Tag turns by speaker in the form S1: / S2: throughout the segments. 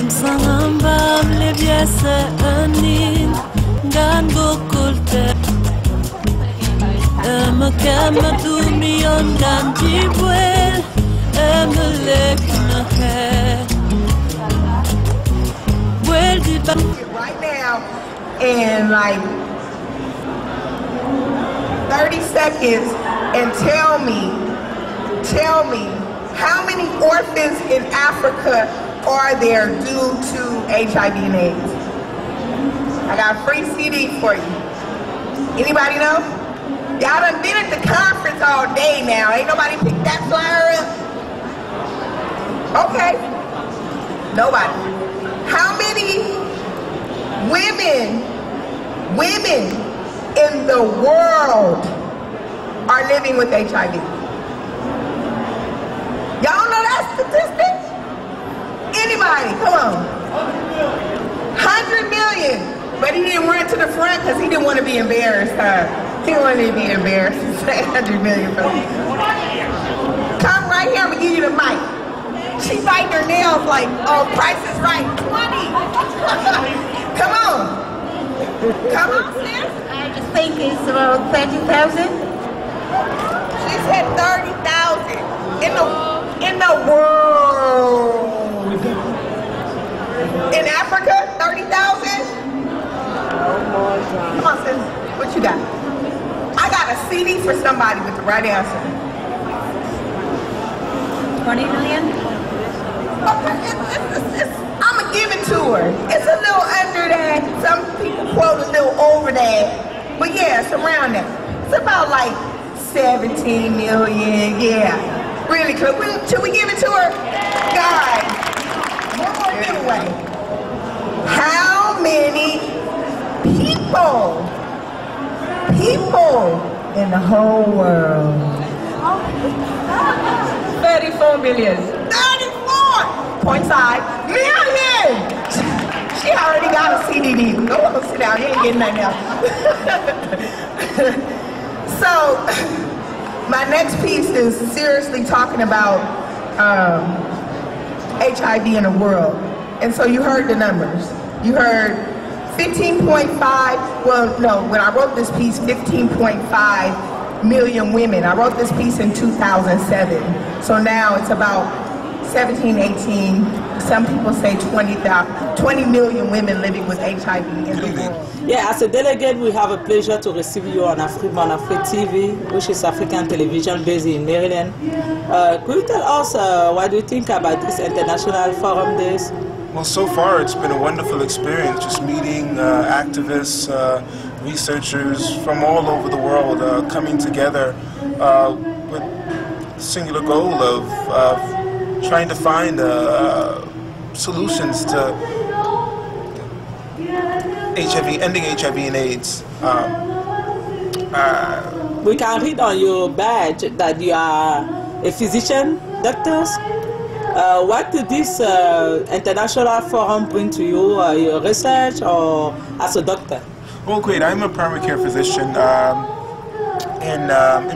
S1: Sangamba mlebyese anin gan gokulte Makama dumion gan jibwel Emelek nahe Well did
S2: right now in like 30 seconds and tell me how many orphans in Africa are there due to HIV and AIDS? I got a free CD for you. Anybody know? Y'all done been at the conference all day now. Ain't nobody picked that flyer up? Okay. Nobody. How many women in the world are living with HIV? Y'all know that statistic? Anybody, come on. 100 million. But he didn't run to the front because he didn't want to be embarrassed, huh? He wanted to be embarrassed to say 100 million. Come right here, I'm going to give you the mic. She's biting her nails like, oh, Price is Right. 20. Come on. Come on, sis.
S3: I just think it's about 30,000.
S2: She said 30,000 in the world. In Africa, 30,000? Come on, sis. What you got? I got a CD for somebody with the right answer.
S3: 20 million?
S2: I'm going to give it to her. It's a little under that. Some people quote a little over that. But yeah, it's around that. It's about like 17 million. Yeah. Really close. Should we give it to her? Guys, one more giveaway. How many people in the whole world?
S3: 34 million.
S2: 34! Point side. Million! She already got a CDD. Go on, sit down. You ain't getting nothing else. So, my next piece is seriously talking about HIV in the world. And so you heard the numbers. You heard 15.5, well, no, when I wrote this piece, 15.5 million women. I wrote this piece in 2007. So now it's about 17, 18, some people say 20 million women living with HIV in the world.
S4: Yeah, as a delegate, we have a pleasure to receive you on Afri TV, which is African television based in Maryland. Could you tell us what do you think about this International Forum Days?
S5: Well, so far it's been a wonderful experience, just meeting activists, researchers from all over the world coming together with the singular goal of trying to find solutions to HIV, ending HIV and AIDS.
S4: We can read on your badge that you are a physician, doctors. What did this international forum bring to you? Your research or as a doctor?
S5: Well, great. I'm a primary care physician in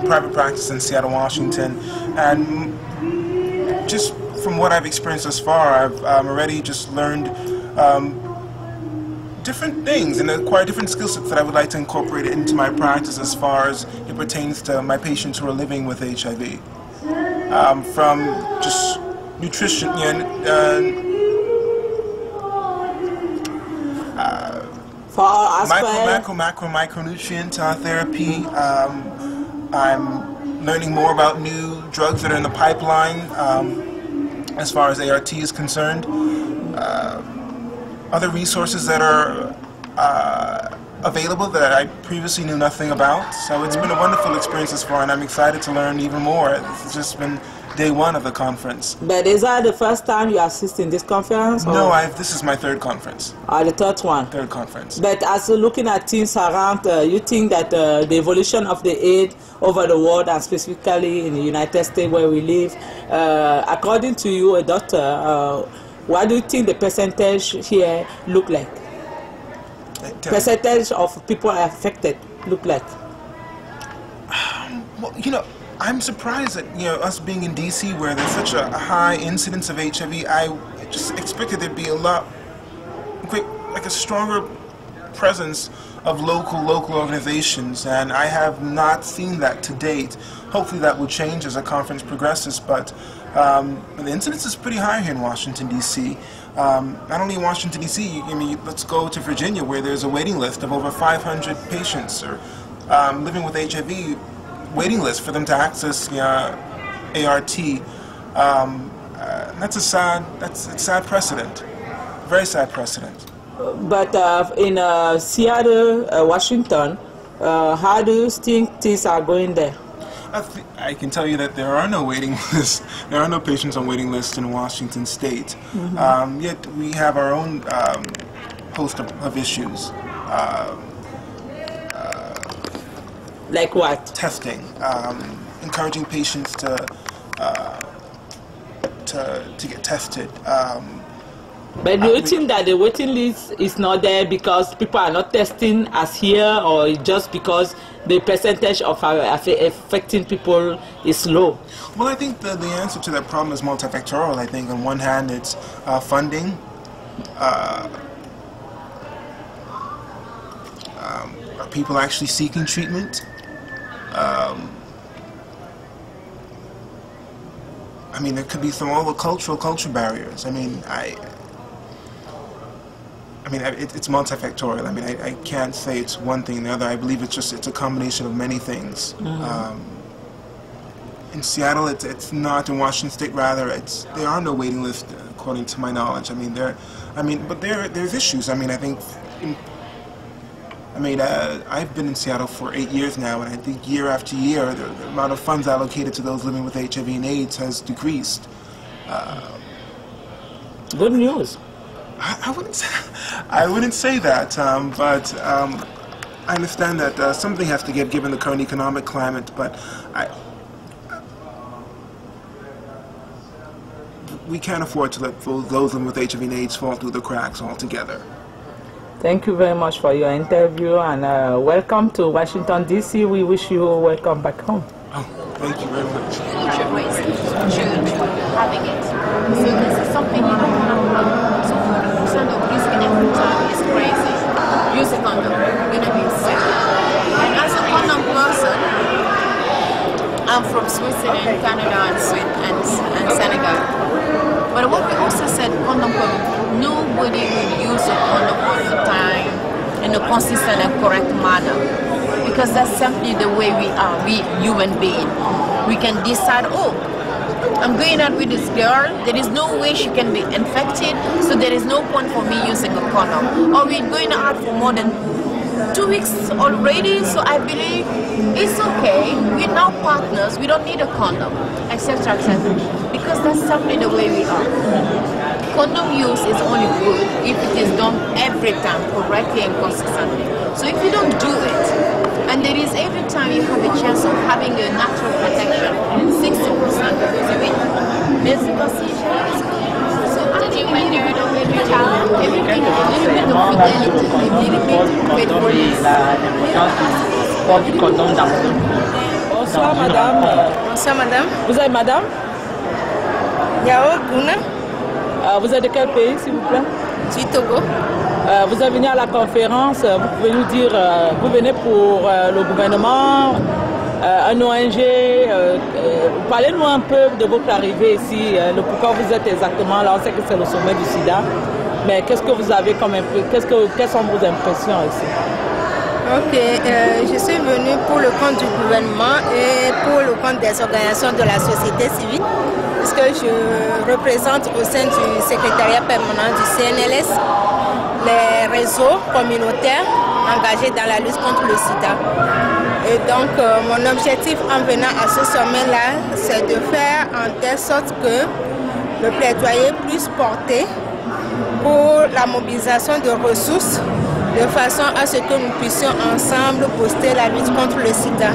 S5: private practice in Seattle, Washington, and just from what I've experienced thus far, I've already just learned different things and acquired different skill sets that I would like to incorporate into my practice as far as it pertains to my patients who are living with HIV. From just nutrition, macronutrient therapy. I'm learning more about new drugs that are in the pipeline as far as ART is concerned. Other resources that are available that I previously knew nothing about. So it's been a wonderful experience thus far, and I'm excited to learn even more. It's just been day one of the conference.
S4: But is that the first time you assist in this conference? Or?
S5: No, this is my third conference.
S4: The third one?
S5: Third conference.
S4: But as looking at things around, you think that the evolution of the AIDS over the world, and specifically in the United States where we live, according to you, a doctor, what do you think the percentage here look like? Percentage of people affected look like?
S5: Well, you know, I'm surprised that, you know, us being in DC where there's such a high incidence of HIV, just expected there'd be a lot, like a stronger presence of local organizations, and I have not seen that to date. Hopefully that will change as the conference progresses, but the incidence is pretty high here in Washington, D.C. Not only in Washington, D.C., I mean, let's go to Virginia, where there's a waiting list of over 500 patients or living with HIV, waiting list for them to access ART. That's a sad precedent, very sad precedent.
S4: But in Seattle, Washington, how do you think things are going there?
S5: I can tell you that there are no waiting lists. There are no patients on waiting lists in Washington State. Yet we have our own host of issues.
S4: Like what?
S5: Testing, encouraging patients to get tested.
S4: But do you think that the waiting list is not there because people are not testing as here, or just because the percentage of affecting people is low?
S5: Well, I think the answer to that problem is multifactorial. I think on one hand it's funding, are people actually seeking treatment? I mean, there could be all the cultural barriers. I mean, it's multifactorial. I mean, I can't say it's one thing or the other. I believe it's a combination of many things. In Seattle, it's not. In Washington State, rather, there are no waiting lists, according to my knowledge. But there's issues. I mean, I think. I've been in Seattle for 8 years now, and I think year after year, the amount of funds allocated to those living with HIV and AIDS has decreased.
S4: Good news.
S5: I wouldn't say that, but I understand that something has to give given the current economic climate. But we can't afford to let those living with HIV and AIDS fall through the cracks altogether.
S4: Thank you very much for your interview, and welcome to Washington, D.C. We wish you welcome back home.
S5: Oh, thank you very much.
S6: Having it. So this is something you don't have. So 40% of risking every time is crazy. Use a condom. You're gonna be sick. And as a condom person, I'm from Switzerland, Canada, and Senegal. But what we also said, condom, nobody will use a condom all the time in a consistent and correct manner, because that's simply the way we are, we human beings. We can decide, oh, I'm going out with this girl, there is no way she can be infected, so there is no point for me using a condom. Or we're going out for more than 2 weeks already, so I believe it's okay, we're now partners, we don't need a condom, etc., etc. Because that's simply the way we are. Condom use is only good if it is done every time, correctly and consistently. So if you don't do it, and there is every time you have a chance of having a natural protection, 60% because of it, there's a procedure. So actually, when you do every time, everything, a little bit of fidelity, a little bit of faithfulness.
S4: Bonsoir madame.
S3: Bonsoir madame.
S4: Vous êtes madame?
S3: Yao Guna,
S4: Vous êtes de quel pays, s'il vous plaît?
S3: du Togo.
S4: Vous êtes venu à la conférence, vous pouvez nous dire, vous venez pour le gouvernement, un ONG, parlez-nous un peu de votre arrivée ici, le pourquoi vous êtes exactement là. On sait que c'est le sommet du sida, mais qu'est-ce que vous avez comme quelles sont vos impressions ici?
S3: Ok, je suis venue pour le compte du gouvernement et pour le compte des organisations de la société civile, puisque je représente au sein du secrétariat permanent du CNLS les réseaux communautaires engagés dans la lutte contre le sida. Et donc, mon objectif en venant à ce sommet-là, c'est de faire en telle sorte que le plaidoyer puisse porter pour la mobilisation de ressources de façon à ce que nous puissions ensemble booster la lutte contre le sida.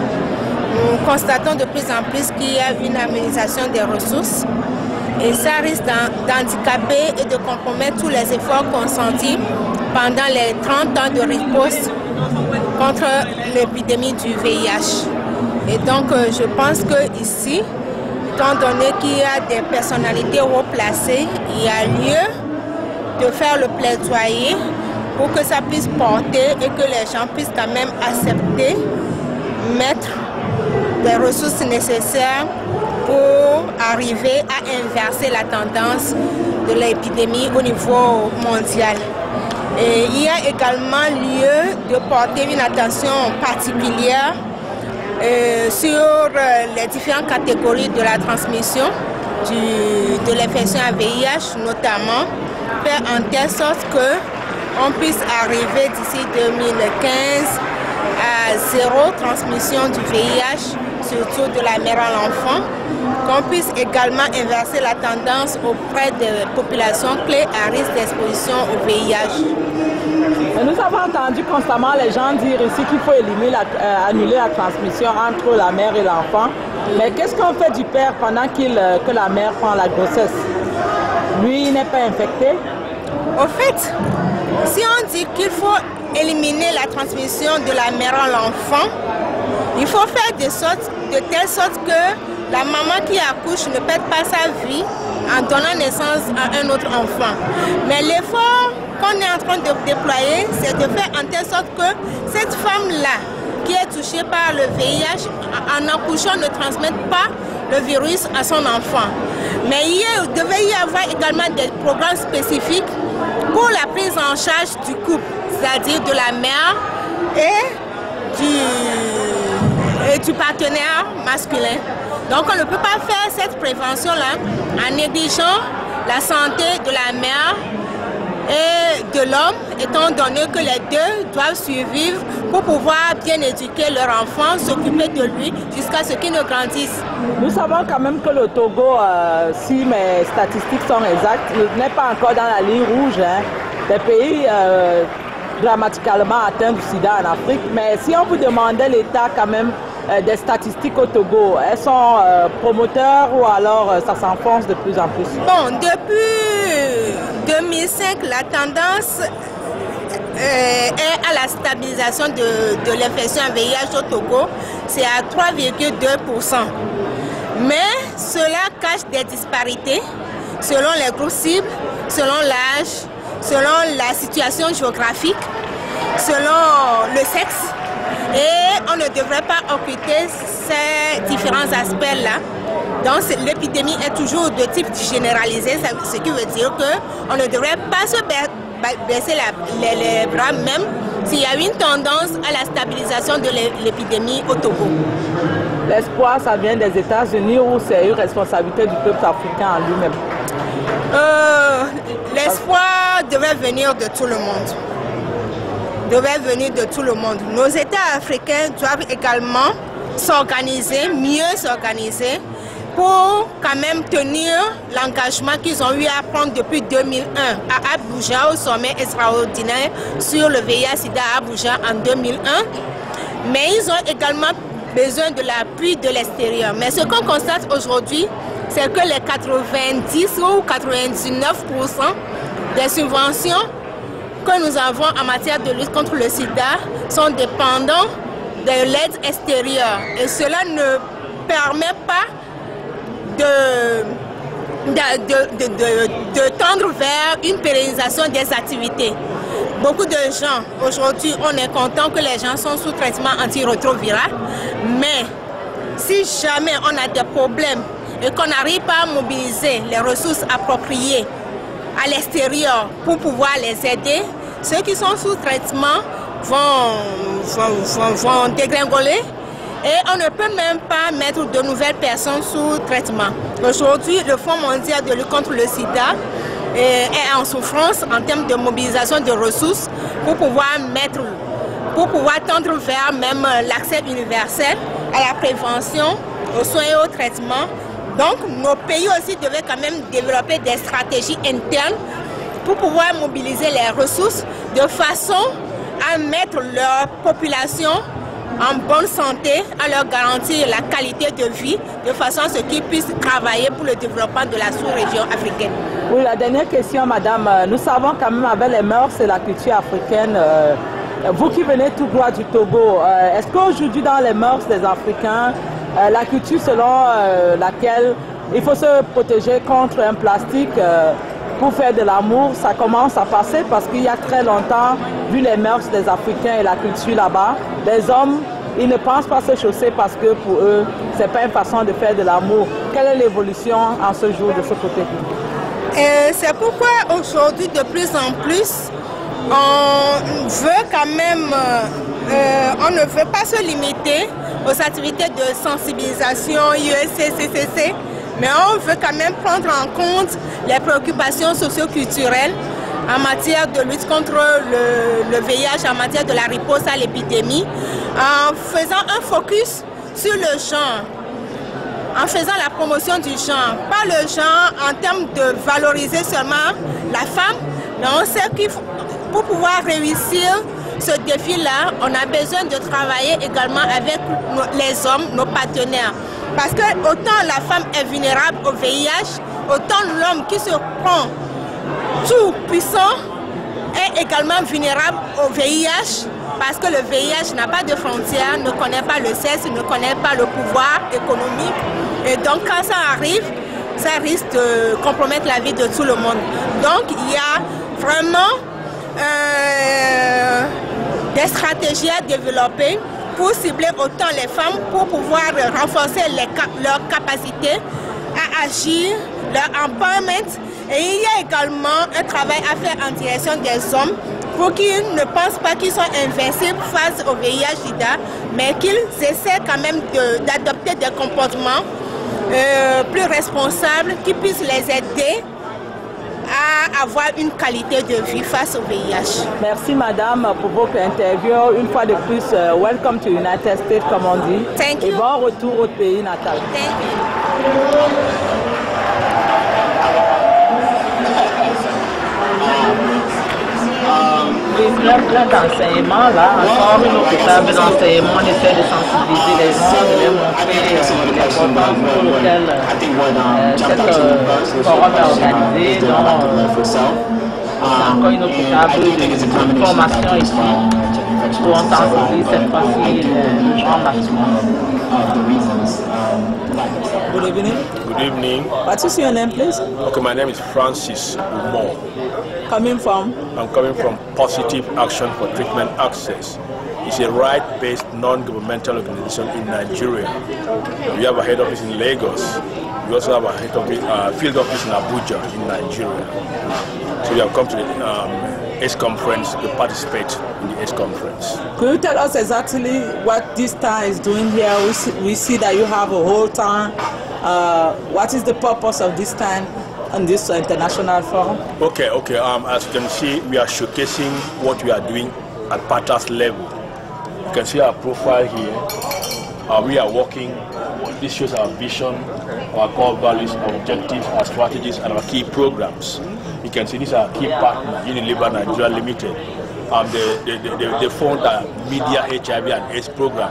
S3: Nous constatons de plus en plus qu'il y a une harmonisation des ressources et ça risque d'handicaper et de compromettre tous les efforts consentis pendant les 30 ans de riposte contre l'épidémie du VIH. Et donc je pense que ici, étant donné qu'il y a des personnalités haut placées, il y a lieu de faire le plaidoyer pour que ça puisse porter et que les gens puissent quand même accepter, mettre des ressources nécessaires pour arriver à inverser la tendance de l'épidémie au niveau mondial. Et il y a également lieu de porter une attention particulière sur les différentes catégories de la transmission de l'infection à VIH, notamment faire en telle sorte qu'on puisse arriver d'ici 2015 à zéro transmission du VIH, surtout de la mère à l'enfant, qu'on puisse également inverser la tendance auprès des populations clés à risque d'exposition au VIH.
S4: Nous avons entendu constamment les gens dire ici qu'il faut annuler la transmission entre la mère et l'enfant. Mais qu'est-ce qu'on fait du père pendant que la mère prend la grossesse? Lui, il n'est pas infecté?
S3: Au fait, si on dit qu'il faut éliminer la transmission de la mère à l'enfant, il faut faire de telle sorte que la maman qui accouche ne perde pas sa vie en donnant naissance à un autre enfant. Mais l'effort qu'on est en train de déployer, c'est de faire en telle sorte que cette femme-là, qui est touchée par le VIH, en accouchant ne transmette pas le virus à son enfant. Mais il devait y avoir également des programmes spécifiques pour la prise en charge du couple, c'est-à-dire de la mère et du partenaire masculin. Donc on ne peut pas faire cette prévention-là en négligeant la santé de la mère et de l'homme, étant donné que les deux doivent survivre pour pouvoir bien éduquer leur enfant, s'occuper de lui jusqu'à ce qu'il ne grandisse.
S4: Nous savons quand même que le Togo, si mes statistiques sont exactes, n'est pas encore dans la ligne rouge des pays dramatiquement atteints du sida en Afrique. Mais si on vous demandait l'état quand même des statistiques au Togo, elles sont promoteurs ou alors ça s'enfonce de plus en plus?
S3: Bon, depuis 2005, la tendance est à la stabilisation de l'infection à VIH au Togo, c'est à 3,2%. Mais cela cache des disparités selon les groupes cibles, selon l'âge, selon la situation géographique, selon le sexe. Et on ne devrait pas occulter ces différents aspects-là. Donc l'épidémie est toujours de type généralisé, ce qui veut dire qu'on ne devrait pas se baisser les bras, même s'il y a une tendance à la stabilisation de l'épidémie au Togo.
S4: L'espoir, ça vient des États-Unis ou c'est une responsabilité du peuple africain en lui-même?
S3: L'espoir devait venir de tout le monde. Nos États africains doivent également s'organiser, mieux s'organiser, pour quand même tenir l'engagement qu'ils ont eu à prendre depuis 2001 à Abuja, au sommet extraordinaire sur le VIH-Sida à Abuja en 2001. Mais ils ont également besoin de l'appui de l'extérieur. Mais ce qu'on constate aujourd'hui, c'est que les 90 ou 99% des subventions que nous avons en matière de lutte contre le sida sont dépendants de l'aide extérieure. Et cela ne permet pas de tendre vers une pérennisation des activités. Beaucoup de gens, aujourd'hui, on est content que les gens sont sous traitement antirétroviral, mais si jamais on a des problèmes et qu'on n'arrive pas à mobiliser les ressources appropriées à l'extérieur pour pouvoir les aider, ceux qui sont sous traitement vont dégringoler et on ne peut même pas mettre de nouvelles personnes sous traitement. Aujourd'hui, le Fonds mondial de lutte contre le sida est en souffrance en termes de mobilisation de ressources pour pouvoir tendre vers même l'accès universel à la prévention, aux soins et au traitement. Donc, nos pays aussi devaient quand même développer des stratégies internes pour pouvoir mobiliser les ressources de façon à mettre leur population en bonne santé, à leur garantir la qualité de vie, de façon à ce qu'ils puissent travailler pour le développement de la sous-région africaine.
S4: Oui, la dernière question, madame. Nous savons quand même avec les mœurs et la culture africaine, vous qui venez tout droit du Togo, est-ce qu'aujourd'hui dans les mœurs des Africains, la culture selon laquelle il faut se protéger contre un plastique pour faire de l'amour, ça commence à passer parce qu'il y a très longtemps, vu les mœurs des Africains et la culture là-bas, les hommes, ils ne pensent pas se chausser parce que pour eux, c'est pas une façon de faire de l'amour. Quelle est l'évolution en ce jour de ce côté?
S3: C'est pourquoi aujourd'hui, de plus en plus, on veut quand même, on ne veut pas se limiter aux activités de sensibilisation, XIXe, mais on veut quand même prendre en compte les préoccupations socio-culturelles en matière de lutte contre le VIH, en matière de la riposte à l'épidémie, en faisant un focus sur le genre, en faisant la promotion du genre, pas le genre en termes de valoriser seulement la femme, mais on sait qu'il faut, pour pouvoir réussir ce défi-là, on a besoin de travailler également avec les hommes, nos partenaires. Parce que autant la femme est vulnérable au VIH, autant l'homme qui se prend tout puissant est également vulnérable au VIH, parce que le VIH n'a pas de frontières, ne connaît pas le sexe, ne connaît pas le pouvoir économique. Et donc quand ça arrive, ça risque de compromettre la vie de tout le monde. Donc il y a vraiment des stratégies à développer pour cibler autant les femmes, pour pouvoir renforcer leur capacité à agir, leur empowerment. Et il y a également un travail à faire en direction des hommes pour qu'ils ne pensent pas qu'ils sont invincibles face au VIH-Sida, mais qu'ils essaient quand même d'adopter des comportements plus responsables qui puissent les aider à avoir une qualité de vie face au VIH.
S4: Merci madame pour votre interview. Une fois de plus, welcome to United States, comme on dit.
S3: Thank you.
S4: Et bon retour au pays natal.
S3: Thank you.
S4: Plein d'enseignements, là, encore une autre table d'enseignement, on essaie de sensibiliser les gens, de leur montrer l'importance pour laquelle cette forum est organisé. Donc, c'est encore une autre table de formation ici, où on sensibilise cette fois-ci le genre masculin. Good evening.
S7: Good evening.
S4: What is your name, please?
S7: Okay, my name is Francis Umon.
S4: Coming from?
S7: I'm coming from Positive Action for Treatment Access. It's a right-based non-governmental organization in Nigeria. We have a head office in Lagos. We also have a head office, field office in Abuja, in Nigeria. So we have come to the AIDS conference to participate in the AIDS conference.
S4: Could you tell us exactly what this town is doing here? We see that you have a whole town. What is the purpose of this town on this international forum?
S7: Okay. As you can see, we are showcasing what we are doing at Patas level. You can see our profile here. We are working. This shows our vision, our core values, our objectives, our strategies, and our key programs. You can see these are key partners, Unilever Nigeria Limited. They formed the Media HIV and AIDS program.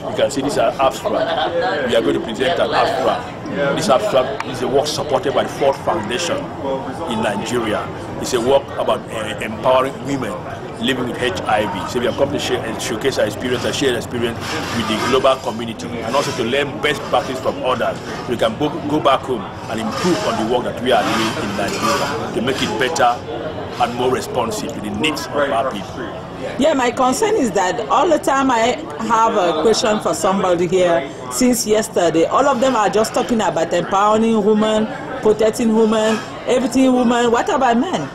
S7: You can see these are abstract. We are going to present an abstract. This abstract is a work supported by the Ford Foundation in Nigeria. It's a work about empowering women living with HIV. So we have come to showcase our experience and share experience with the global community, and also to learn best practice from others. So we can go back home and improve on the work that we are doing in Nigeria to make it better and more responsive to the needs of our people.
S4: Yeah, my concern is that all the time I have a question for somebody here since yesterday. All of them are just talking about empowering women, protecting women, everything women. What about men?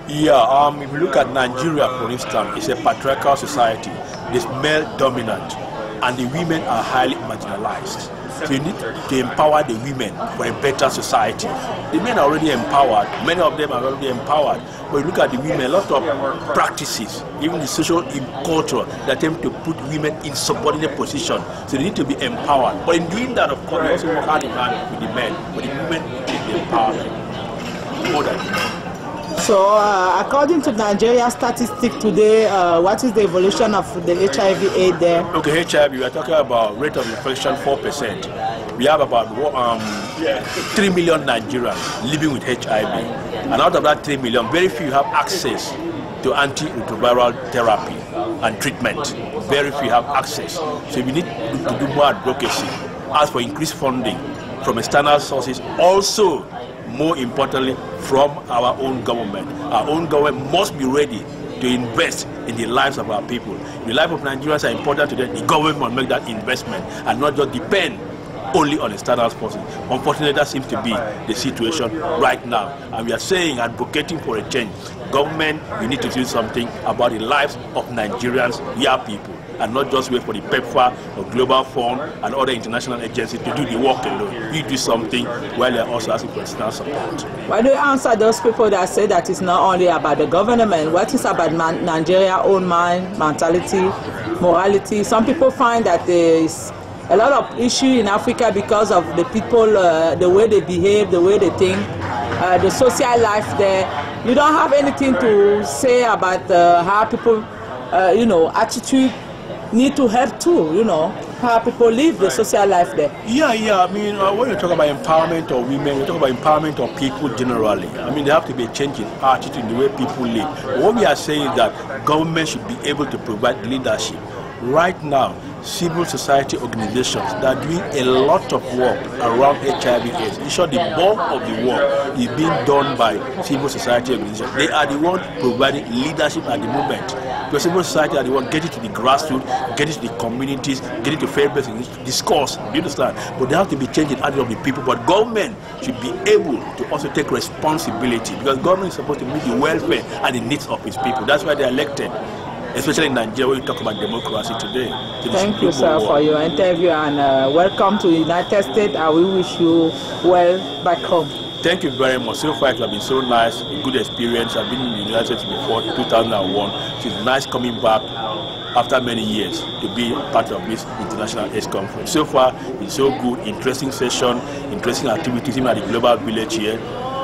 S7: Yeah, if you look at Nigeria, for instance, it's a patriarchal society. It's male dominant, and the women are highly marginalized. So you need to empower the women for a better society. The men are already empowered. Many of them are already empowered. But you look at the women, a lot of practices, even the social culture, that attempt to put women in subordinate position. So they need to be empowered. But in doing that, of course, they also work hand in hand with the men. But the women need the empowerment more than the men.
S4: So, according to Nigeria statistics today, what is the evolution of the HIV/AIDS there?
S7: Okay, HIV, we are talking about rate of infection 4%. We have about 3 million Nigerians living with HIV. And out of that 3 million, very few have access to antiretroviral therapy and treatment. Very few have access. So we need to do more advocacy ask for increased funding from external sources, also more importantly from our own government. Our own government must be ready to invest in the lives of our people. The life of Nigerians are important to them. The government must make that investment and not just depend only on external forces. Unfortunately, that seems to be the situation right now. And we are saying, advocating for a change. Government, you need to do something about the lives of Nigerians, young people, and not just wait for the PEPFAR or Global Fund and other international agencies to do the work alone. You do something while they are also asking for external support.
S4: Why do you answer those people that say that it's not only about the government? What is about Nigeria's own mind, mentality, morality? Some people find that there is a lot of issue in Africa because of the people, the way they behave, the way they think, the social life there. You don't have anything to say about how people, attitude need to help too, how people live the social life there.
S7: Yeah. I mean, when you talk about empowerment of women, you talk about empowerment of people generally. I mean, there have to be a change in attitude in the way people live. But what we are saying is that government should be able to provide leadership. Right now, civil society organizations that are doing a lot of work around HIV/AIDS. In short, the bulk of the work is being done by civil society organizations. They are the ones providing leadership at the moment. Because civil society are the ones getting to the grassroots, getting to the communities, getting to fair places, discourse. Do you understand? But there have to be change in attitude of the people. But government should be able to also take responsibility, because government is supposed to meet the welfare and the needs of its people. That's why they are elected. Especially in Nigeria, when you talk about democracy today.
S4: Thank you, sir, for your interview, and welcome to the United States. I will wish you well back home.
S7: Thank you very much. So far, it has been so nice, a good experience. I've been in the United States before, 2001. It's nice coming back after many years to be part of this International AIDS Conference. So far, it's so good, interesting session, interesting activities, even at the Global Village here,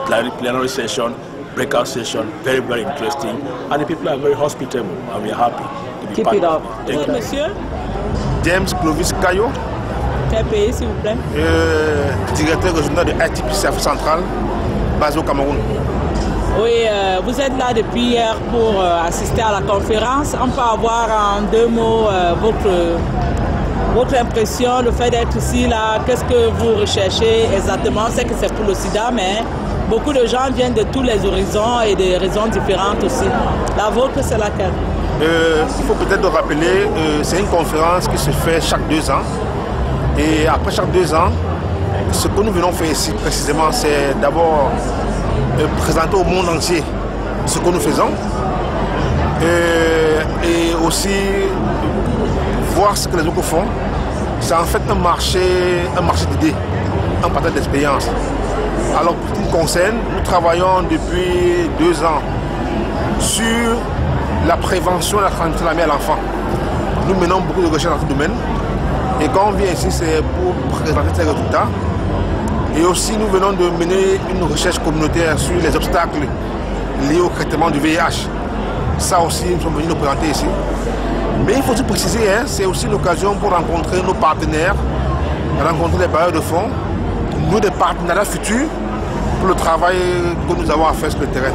S7: plenary session, breakout session, very, very interesting, and the people are very hospitable, and we are happy to be
S4: Keep
S7: part
S4: it up.
S7: of it. Thank you.
S4: Monsieur?
S8: James Clovis Caillot.
S4: Quel pays, s'il vous plaît?
S8: Directeur régional de XIXe Afrique centrale, basé au Cameroun.
S4: Oui, vous êtes là depuis hier pour assister à la conférence. On peut avoir en 2 mots votre impression, le fait d'être ici, là, qu'est-ce que vous recherchez exactement? C'est que c'est pour le sida, mais beaucoup de gens viennent de tous les horizons et des raisons différentes aussi. La vôtre, c'est laquelle?
S8: Il faut peut-être rappeler, c'est une conférence qui se fait chaque 2 ans. Et après chaque 2 ans, ce que nous venons faire ici précisément, c'est d'abord présenter au monde entier ce que nous faisons et aussi voir ce que les autres font. C'est en fait un marché d'idées, un partage d'expérience. Alors pour ce qui nous concerne, nous travaillons depuis 2 ans sur la prévention de la transmission de la mère à l'enfant. Nous menons beaucoup de recherches dans ce domaine. Et quand on vient ici, c'est pour présenter ces résultats. Et aussi, nous venons de mener une recherche communautaire sur les obstacles liés au traitement du VIH. Ça aussi, nous sommes venus nous présenter ici. Mais il faut aussi préciser, c'est aussi une occasion pour rencontrer nos partenaires, rencontrer les bailleurs de fonds, nous des partenariats futurs pour le travail que nous avons à faire sur le terrain.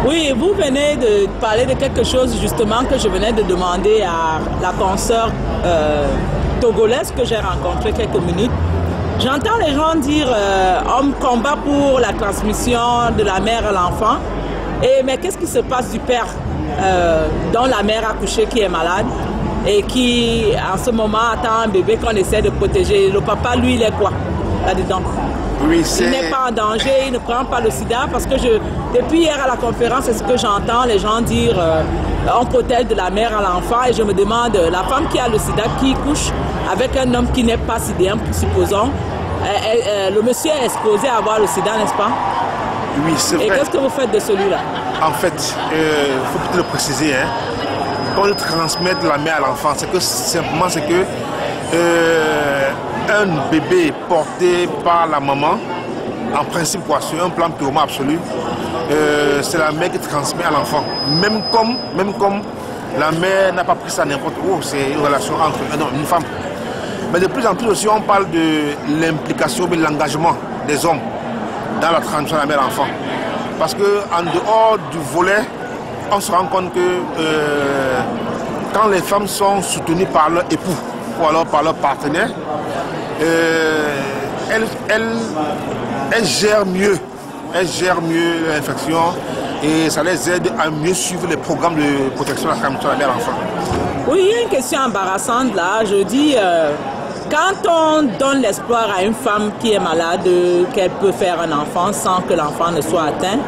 S4: Oui, vous venez de parler de quelque chose justement que je venais de demander à la consoeur togolaise que j'ai rencontrée quelques minutes. J'entends les gens dire on combat pour la transmission de la mère à l'enfant. Mais qu'est-ce qui se passe du père dont la mère a couché qui est malade et qui en ce moment attend un bébé qu'on essaie de protéger? Le papa, lui, il est quoi là-dedans?
S8: Oui,
S4: il n'est pas en danger, il ne prend pas le sida, parce que depuis hier à la conférence, c'est ce que j'entends les gens dire, on protège de la mère à l'enfant, et je me demande, la femme qui a le sida, qui couche avec un homme qui n'est pas sidéen, supposons, le monsieur est exposé à avoir le sida, n'est-ce pas?
S8: Oui, c'est vrai.
S4: Et qu'est-ce que vous faites de celui-là?
S8: En fait, il faut peut-être le préciser, quand on transmet de la mère à l'enfant, c'est que simplement c'est que un bébé porté par la maman, en principe, sur un plan purement absolu, c'est la mère qui transmet à l'enfant. Même comme la mère n'a pas pris ça n'importe où, c'est une relation entre un homme et une femme. Mais de plus en plus aussi, on parle de l'implication et de l'engagement des hommes dans la transmission de la mère à l'enfant. Parce qu'en dehors du volet, on se rend compte que quand les femmes sont soutenues par leur époux ou alors par leur partenaire, elles gèrent mieux l'infection et ça les aide à mieux suivre les programmes de protection de la transmission de la mère à l'enfant.
S4: Oui, il y a une question embarrassante là. Je dis, quand on donne l'espoir à une femme qui est malade qu'elle peut faire un enfant sans que l'enfant ne soit atteint,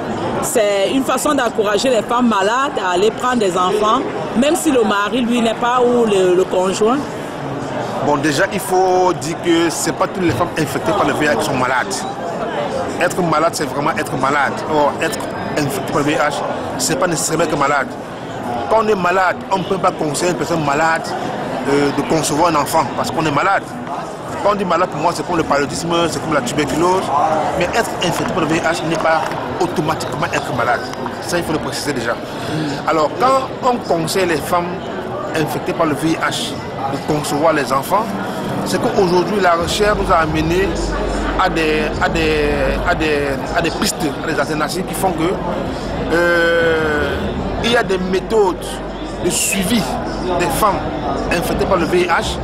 S4: c'est une façon d'encourager les femmes malades à aller prendre des enfants, même si le mari, lui, n'est pas ou le conjoint.
S8: Bon, déjà, il faut dire que ce n'est pas toutes les femmes infectées par le VIH qui sont malades. Être malade, c'est vraiment être malade. Or, être infecté par le VIH, ce n'est pas nécessairement être malade. Quand on est malade, on ne peut pas conseiller une personne malade de concevoir un enfant parce qu'on est malade. Quand on dit malade, pour moi, c'est comme le paludisme, c'est comme la tuberculose. Mais être infecté par le VIH n'est pas automatiquement être malade. Ça, il faut le préciser déjà. Alors, quand on conseille les femmes infectées par le VIH de concevoir les enfants, c'est qu'aujourd'hui, la recherche nous a amené à des pistes, à des alternatives qui font que il y a des méthodes de suivi des femmes infectées par le VIH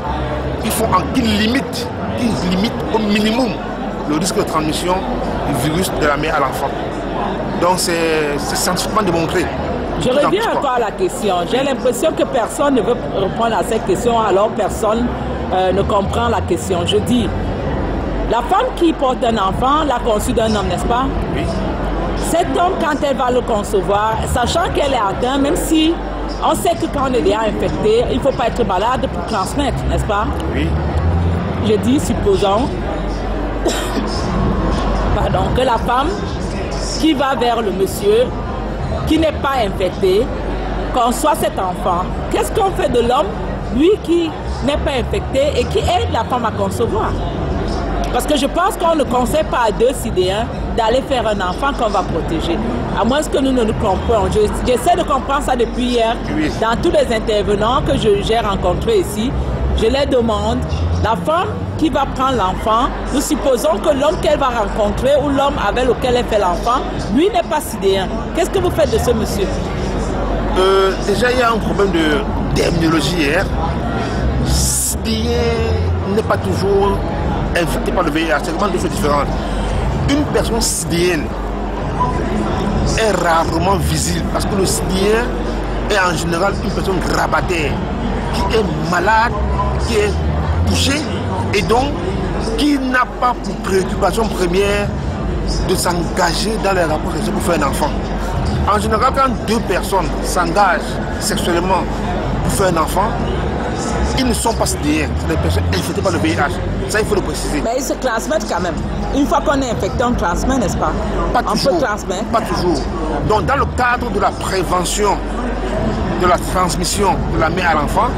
S8: qui limitent au minimum le risque de transmission du virus de la mère à l'enfant. Donc c'est scientifiquement démontré.
S4: Je reviens encore à la question. J'ai l'impression que personne ne veut répondre à cette question, alors personne ne comprend la question. Je dis, la femme qui porte un enfant l'a conçu d'un homme, n'est-ce pas?
S8: Oui.
S4: Cet homme, quand elle va le concevoir, sachant qu'elle est atteinte, même si on sait que quand on est déjà infecté, il ne faut pas être malade pour transmettre, n'est-ce pas?
S8: Oui.
S4: Je dis, supposons, pardon, que la femme qui va vers le monsieur, qui n'est pas infecté, conçoit cet enfant. Qu'est-ce qu'on fait de l'homme, lui qui n'est pas infecté et qui aide la femme à concevoir? Parce que je pense qu'on ne conseille pas à deux sidéens d'aller faire un enfant qu'on va protéger. À moins que nous ne nous comprenions. J'essaie de comprendre ça depuis hier.
S8: Oui.
S4: Dans tous les intervenants que j'ai rencontrés ici, je les demande, la femme qui va prendre l'enfant, nous supposons que l'homme qu'elle va rencontrer ou l'homme avec lequel elle fait l'enfant, lui n'est pas sidéen. Qu'est-ce que vous faites de ce monsieur?
S8: Déjà, il y a un problème de terminologie hier. Sidéen n'est pas toujours infecté par le VIH, c'est vraiment deux choses différentes. Une personne sidéenne est rarement visible parce que le sidéen est en général une personne grabataire qui est malade, qui est touchée et donc qui n'a pas pour préoccupation première de s'engager dans les rapports sexuels pour faire un enfant. En général, quand deux personnes s'engagent sexuellement pour faire un enfant, ils ne sont pas sidéens, c'est des personnes infectées par le VIH. Ça, il faut le préciser.
S4: Mais ils se transmettent quand même. Une fois qu'on est infecté, on transmet, n'est-ce pas?
S8: Pas toujours.
S4: On peut transmettre.
S8: Pas toujours. Donc, dans le cadre de la prévention de la transmission de la mère à l'enfant,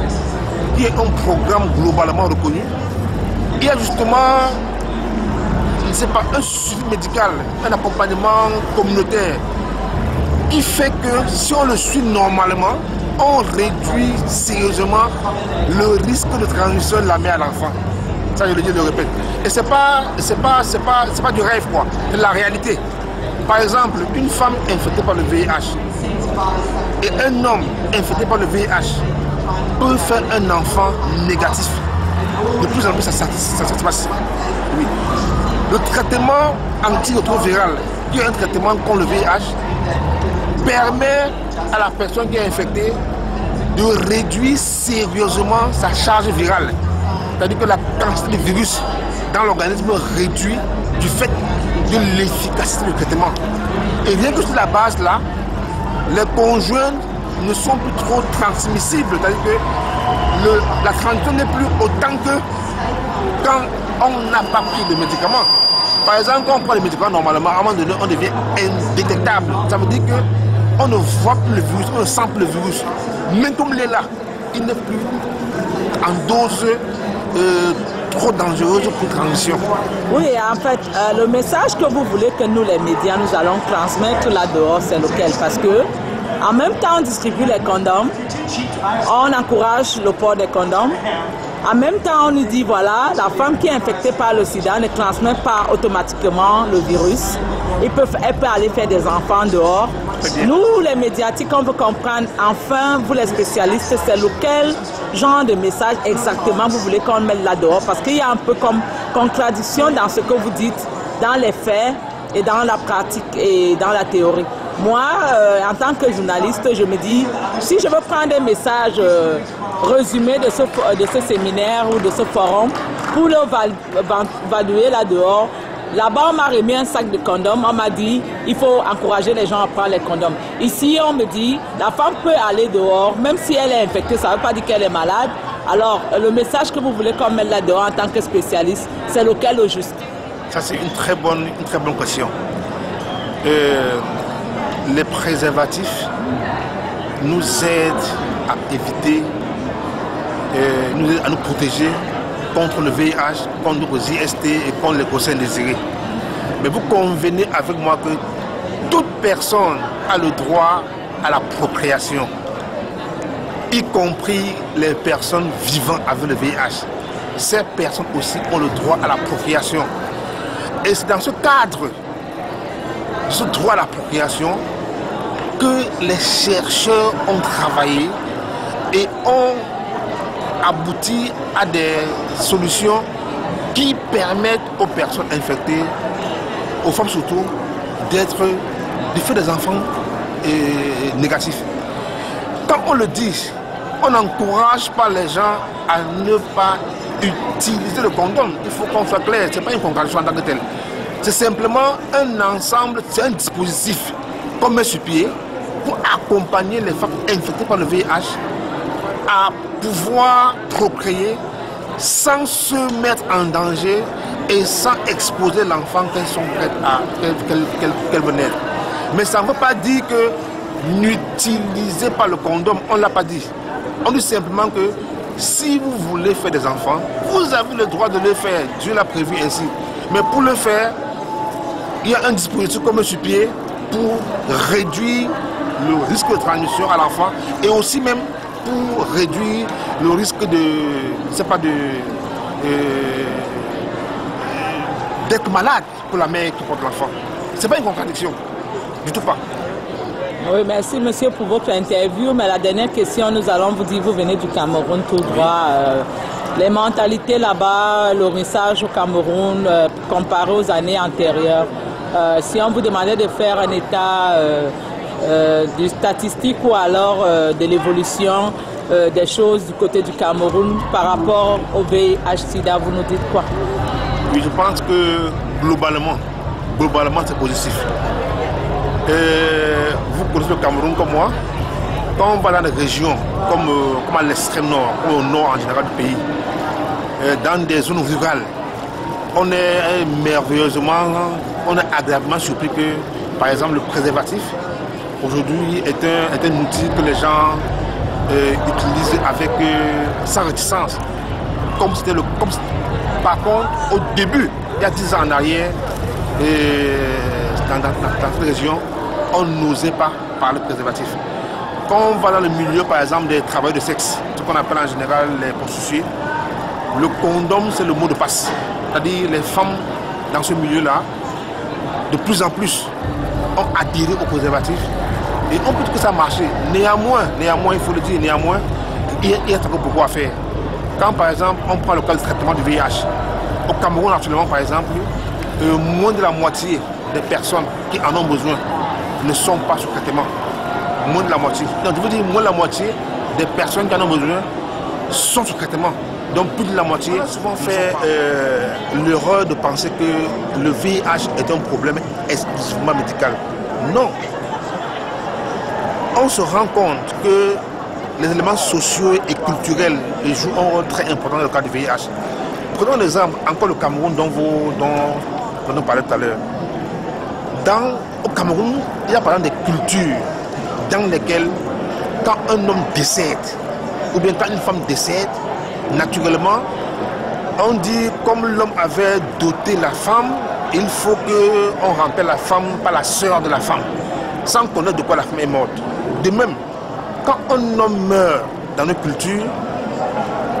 S8: il y a un programme globalement reconnu. Il y a justement, je ne sais pas, un suivi médical, un accompagnement communautaire qui fait que si on le suit normalement, on réduit sérieusement le risque de transmission de la mère à l'enfant. Ça, je le dis, je le répète. Et c'est pas du rêve, quoi. C'est la réalité. Par exemple, une femme infectée par le VIH et un homme infecté par le VIH peuvent faire un enfant négatif. De plus en plus, ça se passe. Oui. Le traitement antirétroviral, qui est un traitement contre le VIH, permet à la personne qui est infectée de réduire sérieusement sa charge virale. C'est-à-dire que la quantité de virus dans l'organisme réduit du fait de l'efficacité du traitement. Et rien que sur la base là, les conjoints ne sont plus trop transmissibles. C'est-à-dire que la transmission n'est plus autant que quand on n'a pas pris de médicaments. Par exemple, quand on prend les médicaments, normalement, à un moment donné, on devient indétectable. Ça veut dire qu'on ne voit plus le virus, on ne sent plus le virus. Mais comme il est là, il n'est plus en dose trop dangereuse pour transmission.
S4: Oui, en fait, le message que vous voulez que nous, les médias, nous allons transmettre là-dehors, c'est lequel? Parce que en même temps, on distribue les condoms, on encourage le port des condoms. En même temps, on nous dit, voilà, la femme qui est infectée par le sida ne transmet pas automatiquement le virus. Elle peut aller faire des enfants dehors. Nous, les médiatiques, on veut comprendre, enfin, vous les spécialistes, c'est lequel genre de message exactement vous voulez qu'on mette là dehors. Parce qu'il y a un peu comme contradiction dans ce que vous dites, dans les faits et dans la pratique et dans la théorie. Moi, en tant que journaliste, je me dis, si je veux prendre un message résumé de ce séminaire ou de ce forum pour le valuer là dehors, là-bas, on m'a remis un sac de condoms. On m'a dit, il faut encourager les gens à prendre les condoms. Ici, on me dit, la femme peut aller dehors, même si elle est infectée, ça ne veut pas dire qu'elle est malade. Alors, le message que vous voulez qu'on mette là dehors en tant que spécialiste, c'est lequel au juste?
S8: Ça, c'est une très bonne question. Les préservatifs nous aident à éviter, à nous protéger contre le VIH, contre les IST et contre les grossesses indésirées. Mais vous convenez avec moi que toute personne a le droit à la procréation, y compris les personnes vivant avec le VIH. Ces personnes aussi ont le droit à la procréation. Et c'est dans ce cadre de ce droit à la procréation que les chercheurs ont travaillé et ont abouti à des solutions qui permettent aux personnes infectées, aux femmes surtout, de faire des enfants négatifs. Quand on le dit, on n'encourage pas les gens à ne pas utiliser le condom. Il faut qu'on soit clair, ce n'est pas une contradiction en tant que telle. C'est simplement un ensemble, c'est un dispositif qu'on met sur pied pour accompagner les femmes infectées par le VIH à pouvoir procréer sans se mettre en danger et sans exposer l'enfant qu'elles sont prêtes à qu'elle veut naître. Mais ça ne veut pas dire que n'utilisez pas le condom, on ne l'a pas dit. On dit simplement que si vous voulez faire des enfants, vous avez le droit de le faire. Dieu l'a prévu ainsi. Mais pour le faire, il y a un dispositif qu'on met sur pied pour réduire le risque de transmission à l'enfant et aussi même pour réduire le risque d'être malade pour la mère qui porte l'enfant. Ce n'est pas une contradiction, du tout pas.
S4: Oui, merci monsieur pour votre interview. Mais la dernière question, nous allons vous dire, vous venez du Cameroun tout droit. Les mentalités là-bas, le message au Cameroun comparé aux années antérieures. Si on vous demandait de faire un état de statistique ou alors de l'évolution des choses du côté du Cameroun par rapport au VIH-Sida, vous nous dites quoi?
S8: Oui, je pense que globalement c'est positif. Vous connaissez le Cameroun comme moi. Quand on va dans des régions comme à l'extrême nord, comme au nord en général du pays, dans des zones rurales, on est merveilleusement, on est agréablement surpris que, par exemple, le préservatif, aujourd'hui, est un outil que les gens utilisent sans réticence. Par contre, au début, il y a 10 ans en arrière, dans cette région, on n'osait pas parler de préservatif. Quand on va dans le milieu, par exemple, des travailleurs de sexe, ce qu'on appelle en général les prostituées, le condom, c'est le mot de passe. C'est-à-dire les femmes dans ce milieu-là, de plus en plus, ont adhéré au préservatif et on peut dire que ça a marché. Néanmoins, il faut le dire, il y a encore beaucoup à faire. Quand par exemple, on prend le cas du traitement du VIH, au Cameroun actuellement par exemple, moins de la moitié des personnes qui en ont besoin ne sont pas sous traitement. Moins de la moitié. Donc je veux dire, moins de la moitié des personnes qui en ont besoin sont sous traitement. Donc plus de la moitié. On a souvent fait l'erreur de penser que le VIH est un problème exclusivement médical. Non. On se rend compte que les éléments sociaux et culturels jouent un rôle très important dans le cas du VIH. Prenons l'exemple, encore le Cameroun dont on parlait tout à l'heure. Au Cameroun, il y a par exemple des cultures dans lesquelles quand un homme décède, ou bien quand une femme décède, naturellement, on dit comme l'homme avait doté la femme, il faut qu'on rappelle la femme par la sœur de la femme, sans connaître de quoi la femme est morte. De même, quand un homme meurt dans nos cultures,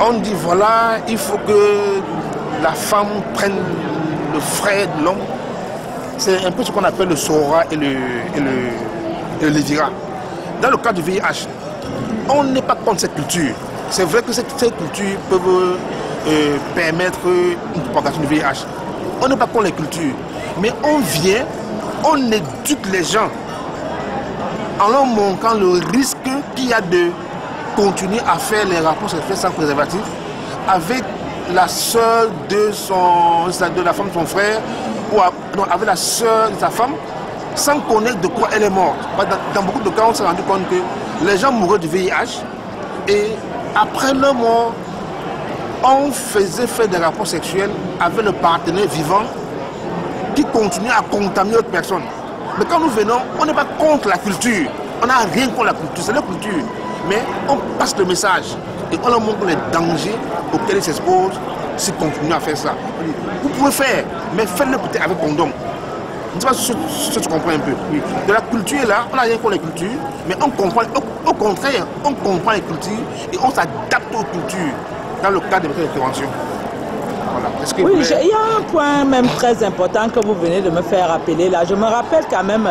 S8: on dit voilà, il faut que la femme prenne le frère de l'homme. C'est un peu ce qu'on appelle le Sora et le Lévira. Dans le cas du VIH, on n'est pas contre cette culture. C'est vrai que ces cultures peuvent permettre une propagation du VIH. On n'est pas contre les cultures, mais on vient, on éduque les gens en leur montrant le risque qu'il y a de continuer à faire les rapports sexuels sans préservatif avec la sœur de la femme de son frère ou avec la sœur de sa femme sans connaître de quoi elle est morte. Dans beaucoup de cas, on s'est rendu compte que les gens mouraient du VIH et après leur mort, on faisait faire des rapports sexuels avec le partenaire vivant qui continuait à contaminer d'autres personnes. Mais quand nous venons, on n'est pas contre la culture. On n'a rien contre la culture, c'est la culture. Mais on passe le message et on leur montre les dangers auxquels ils s'exposent s'ils continuent à faire ça. Vous pouvez faire, mais faites-le peut-être avec condom. Je ne sais pas si tu comprends un peu. Oui. De la culture là, on n'a rien contre les cultures, mais on comprend, au contraire, on comprend les cultures et on s'adapte aux cultures dans le cadre de notre intervention. Voilà.
S4: Oui, il y a un point même très important que vous venez de me faire rappeler là. Je me rappelle quand même,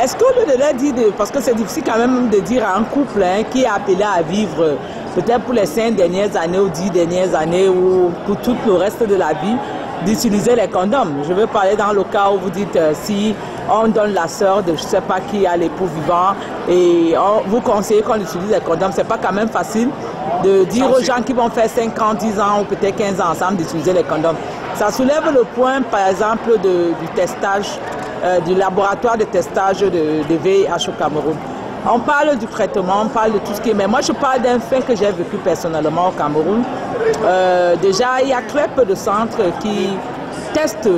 S4: est-ce qu'au lieu de leur dire, parce que c'est difficile quand même de dire à un couple qui est appelé à vivre peut-être pour les 5 dernières années ou 10 dernières années ou pour tout le reste de la vie, d'utiliser les condoms. Je veux parler dans le cas où vous dites si on donne la sœur de je ne sais pas qui à l'époux vivant et vous conseillez qu'on utilise les condoms, c'est pas quand même facile de dire aux gens qui vont faire 5 ans, 10 ans ou peut-être 15 ans ensemble d'utiliser les condoms. Ça soulève le point par exemple du testage, du laboratoire de testage de VIH au Cameroun. On parle du traitement, on parle de tout ce qui est... Mais moi, je parle d'un fait que j'ai vécu personnellement au Cameroun. Déjà, il y a très peu de centres qui testent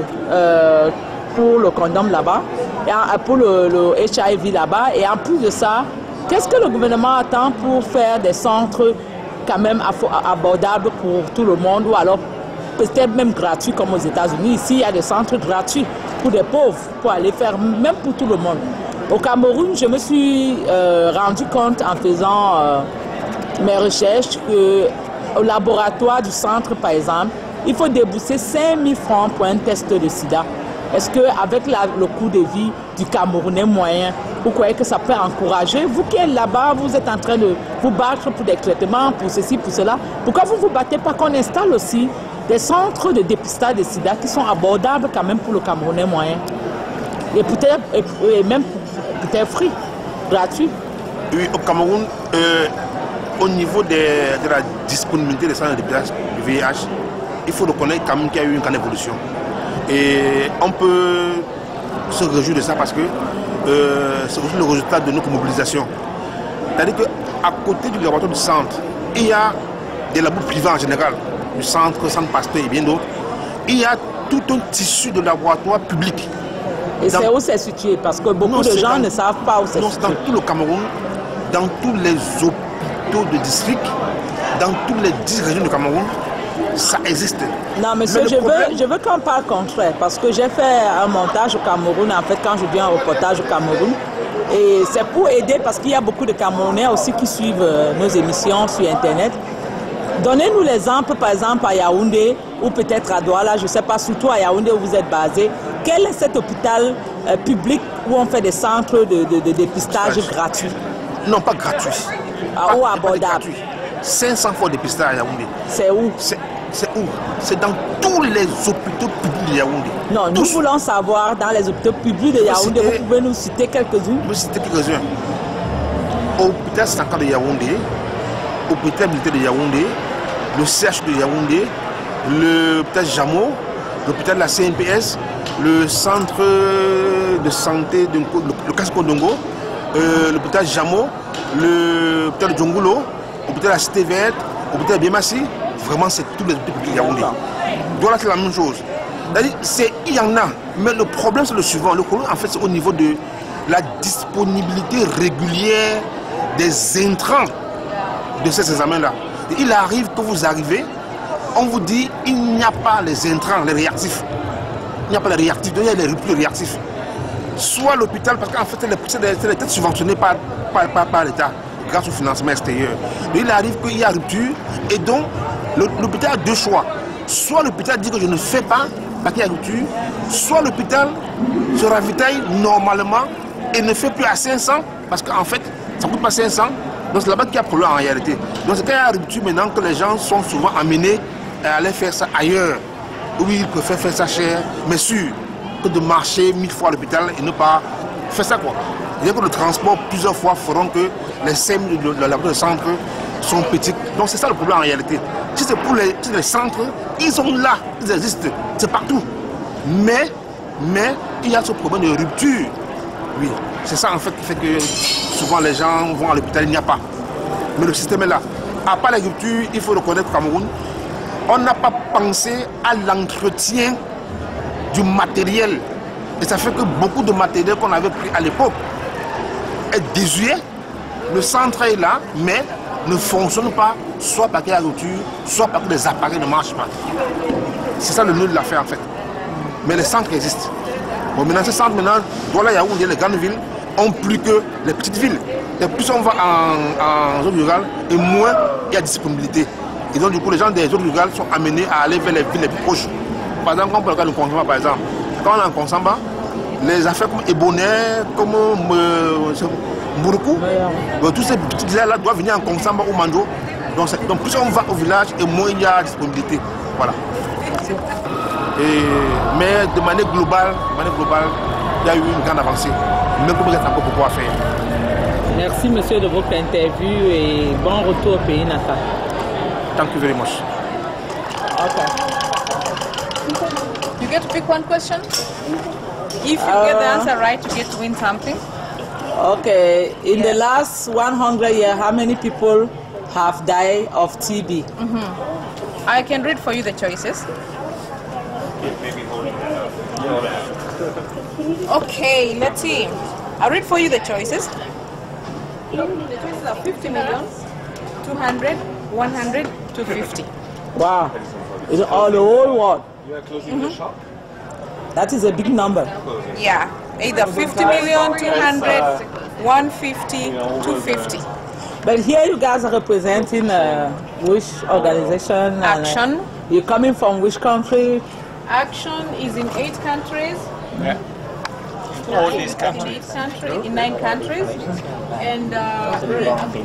S4: pour le condom là-bas, pour le HIV là-bas. Et en plus de ça, qu'est-ce que le gouvernement attend pour faire des centres quand même abordables pour tout le monde ou alors peut-être même gratuits comme aux États-Unis. Ici, il y a des centres gratuits pour des pauvres, pour aller faire, même pour tout le monde. Au Cameroun, je me suis rendu compte en faisant mes recherches qu'au laboratoire du centre, par exemple, il faut débourser 5 000 francs pour un test de sida. Est-ce qu'avec le coût de vie du Camerounais moyen, vous croyez que ça peut encourager? Vous qui êtes là-bas, vous êtes en train de vous battre pour des traitements, pour ceci, pour cela. Pourquoi vous ne vous battez pas qu'on installe aussi des centres de dépistage de sida qui sont abordables quand même pour le Camerounais moyen? Et peut-être même peut-être free, gratuit.
S8: Oui, au Cameroun, au niveau de la disponibilité des centres de dépistage du VIH, il faut reconnaître quand même qu'il y a eu une grande évolution. Et on peut se réjouir de ça parce que c'est aussi le résultat de notre mobilisation. C'est-à-dire qu'à côté du laboratoire du centre, il y a des labos privés en général, du centre Pasteur et bien d'autres. Il y a tout un tissu de laboratoires publics.
S4: Et c'est où c'est situé? Parce que beaucoup de gens ne savent pas où c'est situé.
S8: Non, c'est dans tout le Cameroun, dans tous les hôpitaux de district, dans toutes les 10 régions du Cameroun, ça existe.
S4: Non, monsieur, je veux qu'on parle contraire, parce que j'ai fait un montage au Cameroun, en fait, quand je viens en reportage au Cameroun. Et c'est pour aider, parce qu'il y a beaucoup de Camerounais aussi qui suivent nos émissions sur Internet. Donnez-nous l'exemple, par exemple, à Yaoundé, ou peut-être à Douala, je ne sais pas, surtout à Yaoundé où vous êtes basé. Quel est cet hôpital public où on fait des centres de dépistage gratuits?
S8: Non, pas gratuit.
S4: Ou abordable?
S8: 500 fois de dépistage à Yaoundé.
S4: C'est où?
S8: C'est où? C'est dans tous les hôpitaux publics de Yaoundé.
S4: Non, nous voulons savoir, dans les hôpitaux publics de Yaoundé, vous pouvez nous citer quelques-uns?
S8: Je peux citer quelques-uns. Hôpital Sanka de Yaoundé, hôpital militaire de Yaoundé, le CH de Yaoundé, l'hôpital Jamo, l'hôpital de la CNPS, le centre de santé, le Casco Dongo, l'hôpital Jamo, l'hôpital de Djongulo, l'hôpital de la Cité Verte, l'hôpital de Biémassi. Vraiment, c'est tous les hôpitaux de Yaoundé. Donc là, c'est la même chose. Il y en a, mais le problème, c'est le suivant. Le problème, en fait, c'est au niveau de la disponibilité régulière des intrants de ces examens-là. Il arrive que vous arrivez, on vous dit il n'y a pas les intrants, les réactifs. Il n'y a pas les réactifs, donc il y a les ruptures réactifs. Soit l'hôpital, parce qu'en fait, c'est les têtes subventionnées par l'État, grâce au financement extérieur. Donc il arrive qu'il y a rupture, et donc l'hôpital a deux choix. Soit l'hôpital dit que je ne fais pas, parce qu'il y a rupture, soit l'hôpital se ravitaille normalement et ne fait plus à 500, parce qu'en fait, ça ne coûte pas 500. Donc c'est là-bas qu'il y a problème en réalité. Donc c'est quand il y a rupture maintenant que les gens sont souvent amenés et aller faire ça ailleurs, où ils préfèrent faire ça cher, mais sûr, que de marcher 1000 fois à l'hôpital et ne pas faire ça quoi. Il y a que le transport plusieurs fois feront que les SEM de la centre sont petits. Donc c'est ça le problème en réalité. Si c'est pour les centres, ils sont là, ils existent, c'est partout. Mais il y a ce problème de rupture. Oui, c'est ça en fait qui fait que souvent les gens vont à l'hôpital, il n'y a pas. Mais le système est là. À part les ruptures, il faut reconnaître au Cameroun, on n'a pas pensé à l'entretien du matériel. Et ça fait que beaucoup de matériel qu'on avait pris à l'époque est désuet. Le centre est là, mais ne fonctionne pas, soit parce qu'il y a rupture, soit parce que les appareils ne marchent pas. C'est ça le nœud de l'affaire en fait. Mais les centres existent. Bon, maintenant, ces centres, voilà, Yaoundé, les grandes villes, ont plus que les petites villes. Et plus on va en zone rurale, et moins il y a disponibilité. Et donc, du coup, les gens des zones rurales sont amenés à aller vers les villes les plus proches. Par exemple, quand on parle de Consamba, par exemple, quand on est en Consamba, les affaires comme Eboné, comme Mburuku, tous ces petites villes-là doivent venir en Consamba ou Mando. Donc, plus on va au village, et moins il y a disponibilité. Voilà. Mais de manière globale, il y a eu une grande avancée. Même comme il y a encore beaucoup à faire.
S4: Merci monsieur de votre interview et bon retour au pays natal.
S8: Thank you very much.
S4: Okay.
S6: You get to pick one question. If you get the answer right, you get to win something.
S4: Okay. In the last 100 years, how many people have died of TB?
S6: I can read for you the choices. Okay, let's see. I'll read for you the choices. The choices are 50 million, 200, 100, 250.
S4: Wow. It's all the whole world. You are closing the shop? That is a big number.
S6: Yeah, either 50 million, 200, 150, 250.
S4: But here you guys are representing which organization?
S6: Action.
S4: You're coming from which country?
S6: Action is in 8 countries.
S7: Yeah. All these countries.
S6: In 9 countries. And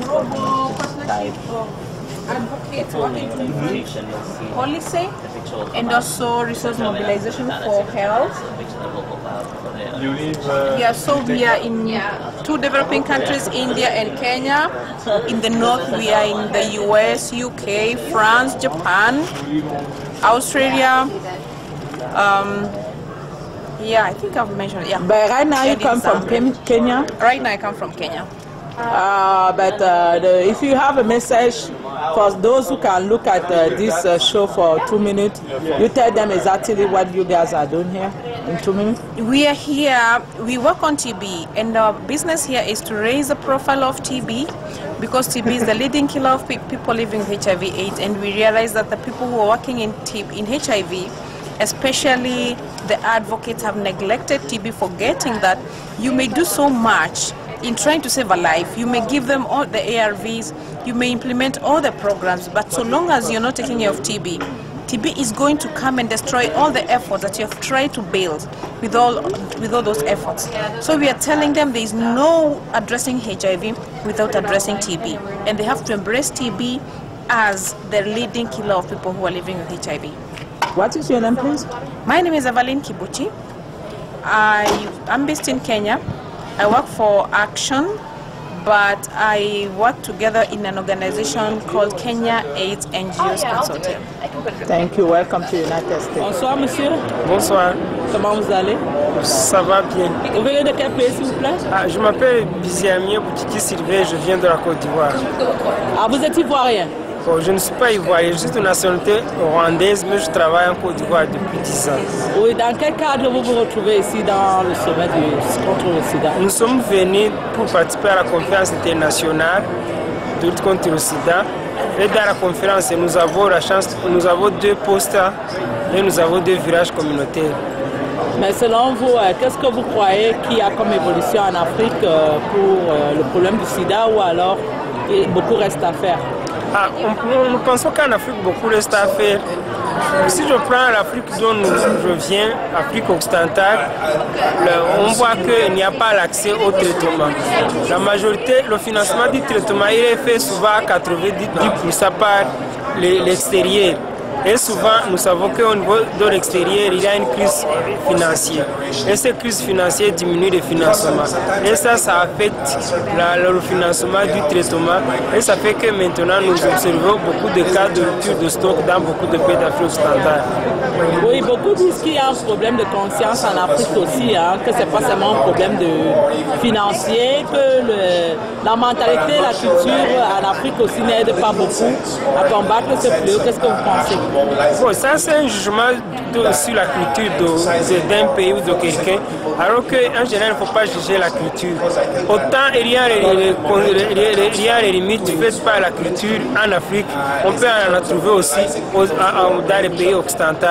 S6: global partnership of advocates working to improve policy and also resource mobilization for health. Yeah, so we are in 2 developing countries, India and Kenya. In the north, we are in the US, UK, France, Japan, Australia. Yeah, I think I've mentioned it. Yeah.
S4: But right now you come from Kenya?
S6: Right now I come from Kenya.
S4: If you have a message for those who can look at this show for 2 minutes, you tell them exactly what you guys are doing here in 2 minutes.
S6: We are here, we work on TB, and our business here is to raise the profile of TB, because TB is the leading killer of people living with HIV/AIDS, and we realize that the people who are working in HIV, especially the advocates, have neglected TB, forgetting that you may do so much in trying to save a life. You may give them all the ARVs, you may implement all the programs, but so long as you're not taking care of TB, TB is going to come and destroy all the efforts that you have tried to build with all those efforts. So we are telling them there is no addressing HIV without addressing TB, and they have to embrace TB as the leading killer of people who are living with HIV.
S4: What is your name, please?
S6: My name is Evelyn Kibuchi. I'm based in Kenya. I work for Action, but I work together in an organization called Kenya AIDS NGOs Consortium.
S4: Thank you. Welcome to the United States. Bonsoir, monsieur.
S9: Bonsoir.
S4: Comment vous allez?
S9: Ça va bien.
S4: Vous venez de quel pays, s'il vous plaît?
S9: Je m'appelle Biziamien Boutiki Sylvain, je viens de la Côte d'Ivoire.
S4: Ah, vous êtes ivoirien?
S9: Bon, je ne suis pas ivoirien, je suis de nationalité rwandaise, mais je travaille en Côte d'Ivoire depuis 10 ans.
S4: Oui, dans quel cadre vous vous retrouvez ici dans le sommet contre le sida?
S9: Nous sommes venus pour participer à la conférence internationale de lutte contre le sida. Et dans la conférence, nous avons la chance, nous avons 2 postes et nous avons 2 villages communautaires.
S4: Mais selon vous, qu'est-ce que vous croyez qu'il y a comme évolution en Afrique pour le problème du sida, ou alors beaucoup reste à faire?
S9: Nous pensons qu'en Afrique, beaucoup reste à faire. Si je prends l'Afrique dont je viens, l'Afrique occidentale, on voit qu'il n'y a pas l'accès au traitement. La majorité, le financement du traitement, il est fait souvent à 90% par l'extérieur. Et souvent, nous savons qu'au niveau de l'extérieur, il y a une crise financière. Et cette crise financière diminue le financement. Et ça affecte le financement du traitement. Et ça fait que maintenant, nous observons beaucoup de cas de rupture de stock dans beaucoup de pays d'Afrique occidentale.
S4: Oui, beaucoup disent qu'il y a un problème de conscience en Afrique aussi, hein, que ce n'est pas seulement un problème financier, que la mentalité, la culture en Afrique aussi n'aide pas beaucoup à combattre ce fléau. Qu'est-ce que vous pensez?
S9: Bon, ça c'est un jugement sur la culture d'un pays ou de quelqu'un, alors qu'en général il ne faut pas juger la culture. Autant il y a les limites faites par la culture en Afrique, on peut en trouver aussi dans les pays occidentaux.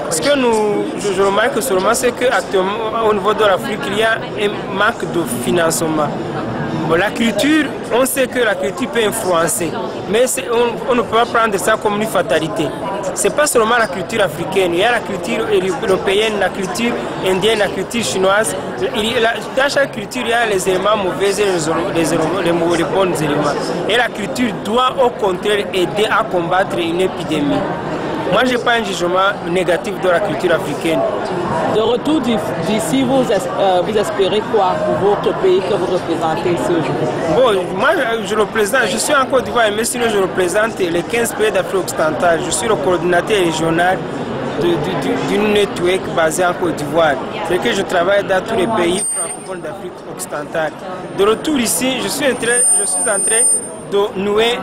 S9: Ce que je remarque seulement, c'est qu'actuellement au niveau de l'Afrique, il y a un manque de financement. Bon, la culture, on sait que la culture peut influencer, mais on ne peut pas prendre ça comme une fatalité. Ce n'est pas seulement la culture africaine, il y a la culture européenne, la culture indienne, la culture chinoise. Dans chaque culture, il y a les éléments mauvais et les bons éléments. Et la culture doit au contraire aider à combattre une épidémie. Moi, je n'ai pas un jugement négatif de la culture africaine.
S4: De retour d'ici, vous espérez quoi pour votre pays que vous représentez ce jour?
S9: Bon, moi, je suis en Côte d'Ivoire, mais sinon je représente les 15 pays d'Afrique occidentale. Je suis le coordinateur régional d'une network basée en Côte d'Ivoire. C'est que je travaille dans tous les pays francophones d'Afrique occidentale. De retour ici, je suis en train de nouer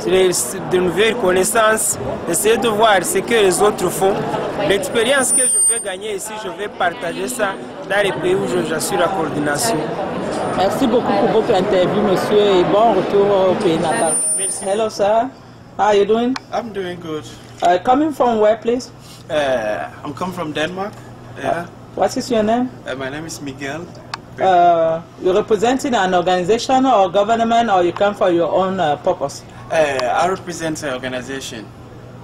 S9: de nouvelles connaissances, essayer de voir ce que les autres font. L'expérience que je vais gagner ici, je vais partager ça dans les pays où j'assure la coordination.
S4: Merci beaucoup pour votre interview, monsieur, et bon retour au pays natal.
S9: Merci.
S4: Hello, sir. How are you doing?
S10: I'm doing good.
S4: Coming from where, please?
S10: I'm come from Denmark. Yeah.
S4: What is your name?
S10: My name is Miguel.
S4: You're representing an organization or government, or you come for your own purpose?
S10: I represent an organization.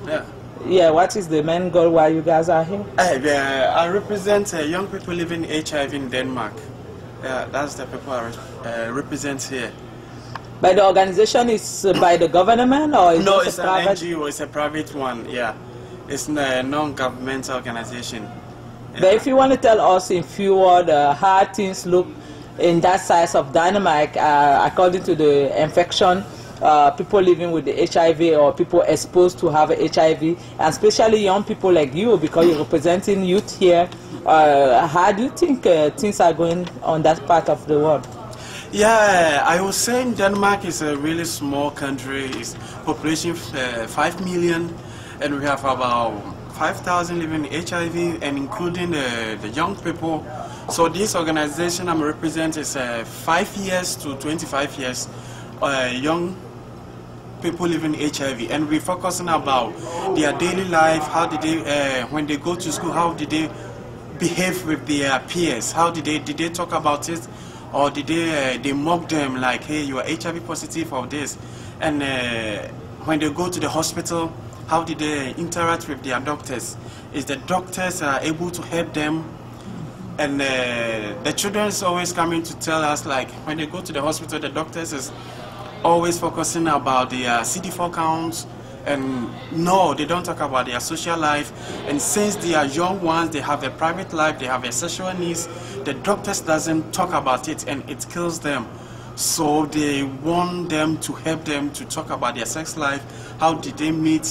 S10: Yeah.
S4: Yeah, what is the main goal why you guys are here?
S10: I represent young people living HIV in Denmark. Yeah, that's the people I represent here.
S4: But the organization is by the government, or is
S10: no,
S4: it
S10: it's
S4: a private?
S10: an NGO, it's a private one, yeah. It's a non-governmental organization. Yeah.
S4: But if you want to tell us in few words how things look in that side of Denmark, according to the infection, people living with the HIV or people exposed to have HIV, and especially young people like you, because you're representing youth here, how do you think things are going on that part of the world?
S10: Yeah, I was saying Denmark is a really small country. It's population 5 million, and we have about 5,000 living in HIV, and including the young people. So this organization I'm representing is 5 years to 25 years young people living HIV, and we're focusing about their daily life. How did they, when they go to school, how did they behave with their peers? How did they talk about it? Or did they mock them like, hey, you are HIV positive or this? And when they go to the hospital, how did they interact with their doctors? Is the doctors able to help them? And the children is always coming to tell us, like, when they go to the hospital, the doctors is always focusing about their CD4 counts, and no, they don't talk about their social life. And since they are young ones, they have a private life, they have a sexual needs, the doctors doesn't talk about it, and it kills them. So they want them to help them to talk about their sex life. How did they meet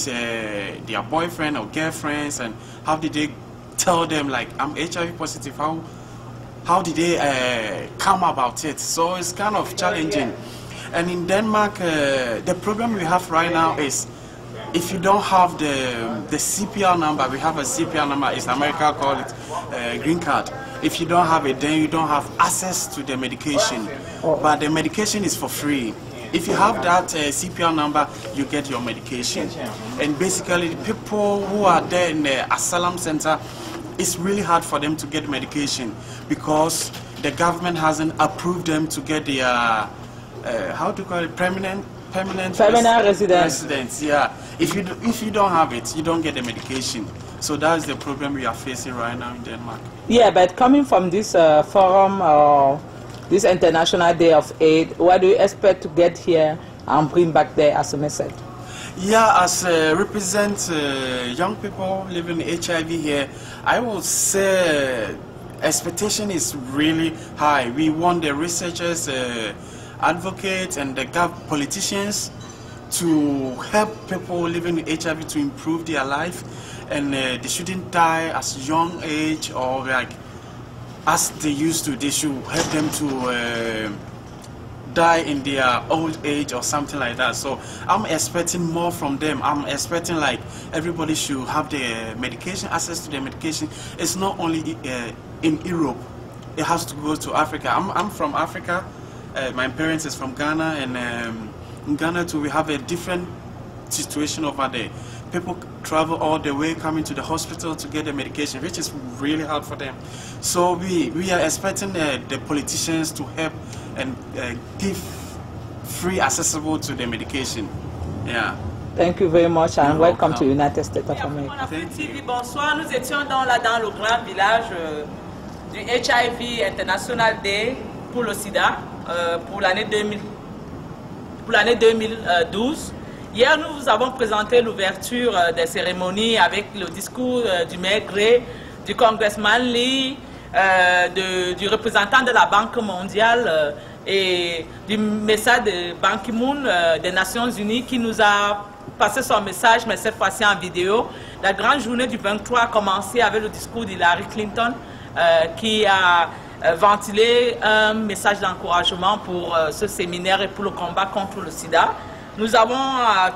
S10: their boyfriend or girlfriends, and how did they tell them, like, I'm HIV positive? How did they come about it? So it's kind of challenging. And in Denmark, the problem we have right now is, if you don't have the CPR number, we have a CPR number, it's America call it green card. If you don't have it, then you don't have access to the medication. But the medication is for free. If you have that CPR number, you get your medication. And basically, the people who are there in the asylum center, it's really hard for them to get medication because the government hasn't approved them to get the how to call it, permanent residence. Yeah. If you don't have it, you don't get the medication. So that's the problem we are facing right now in Denmark.
S4: Yeah, but coming from this forum or this International Day of AIDS, what do you expect to get here and bring back there as a message?
S10: Yeah, as represent young people living HIV here, I would say expectation is really high. We want the researchers, advocates, and the politicians to help people living with HIV to improve their life, and they shouldn't die as young age or like as they used to. They should help them to die in their old age or something like that. So I'm expecting more from them. I'm expecting like everybody should have the medication, access to the medication. It's not only in Europe, it has to go to Africa. I'm from Africa. My parents is from Ghana, and in Ghana too we have a different situation over there. People travel all the way coming to the hospital to get the medication, which is really hard for them. So we are expecting the politicians to help and give free accessible to the medication. Yeah.
S4: Thank you very much and welcome to United States of America.
S10: Thank you.
S11: Bonsoir, nous étions dans le grand village du HIV International Day pour le sida pour l'année 2012. Hier, nous avons présenté l'ouverture des cérémonies avec le discours du maire Gray, du congressman Lee, du représentant de la Banque mondiale et du message de Ban Ki-moon des Nations Unies qui nous a passé son message, mais cette fois-ci en vidéo. La grande journée du 23 a commencé avec le discours d'Hillary Clinton qui a ventilé un message d'encouragement pour ce séminaire et pour le combat contre le sida. Nous avons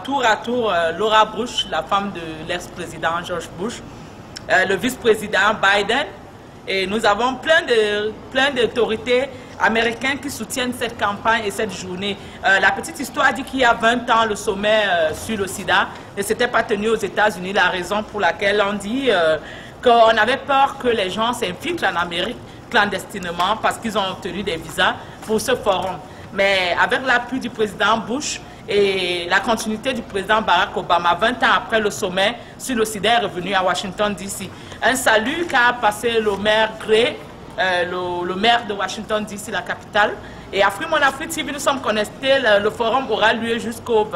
S11: tour à tour Laura Bush, la femme de l'ex-président George Bush, le vice-président Biden, et nous avons plein d'autorités américaines qui soutiennent cette campagne et cette journée. La petite histoire dit qu'il y a 20 ans, le sommet sur le sida ne s'était pas tenu aux États-Unis, la raison pour laquelle on dit qu'on avait peur que les gens s'infiltrent en Amérique clandestinement parce qu'ils ont obtenu des visas pour ce forum. Mais avec l'appui du président Bush et la continuité du président Barack Obama, 20 ans après le sommet sur le sida est revenu à Washington, D.C. Un salut qu'a passé le maire Gray, le maire de Washington, D.C., la capitale. Et Afrique Mon Afrique TV, nous sommes connectés. Le forum aura lieu jusqu'au